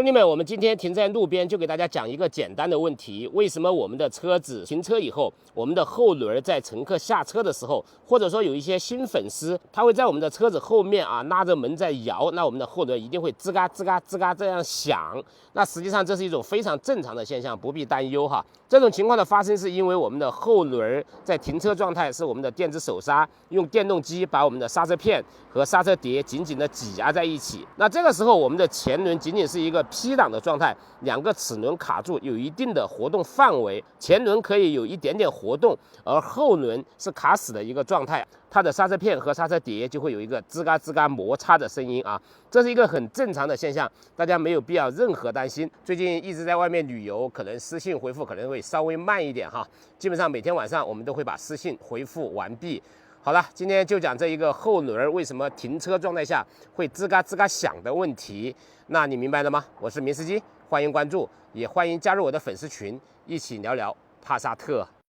兄弟们，我们今天停在路边，就给大家讲一个简单的问题：为什么我们的车子停车以后，我们的后轮在乘客下车的时候，或者说有一些新粉丝，他会在我们的车子后面拉着门在摇，那我们的后轮一定会吱嘎吱嘎吱嘎这样响。那实际上这是一种非常正常的现象，不必担忧哈。这种情况的发生是因为我们的后轮在停车状态是我们的电子手刹用电动机把我们的刹车片和刹车碟紧紧的挤压在一起。那这个时候我们的前轮仅仅是一个P 档的状态，两个齿轮卡住，有一定的活动范围，前轮可以有一点点活动，而后轮是卡死的一个状态，它的刹车片和刹车碟就会有一个吱嘎吱嘎摩擦的声音啊，这是一个很正常的现象，大家没有必要任何担心。最近一直在外面旅游，可能私信回复可能会稍微慢一点哈，基本上每天晚上我们都会把私信回复完毕。好了，今天就讲这一个后轮为什么停车状态下会吱嘎吱嘎响的问题。那你明白了吗？我是明司机，欢迎关注，也欢迎加入我的粉丝群，一起聊聊帕萨特。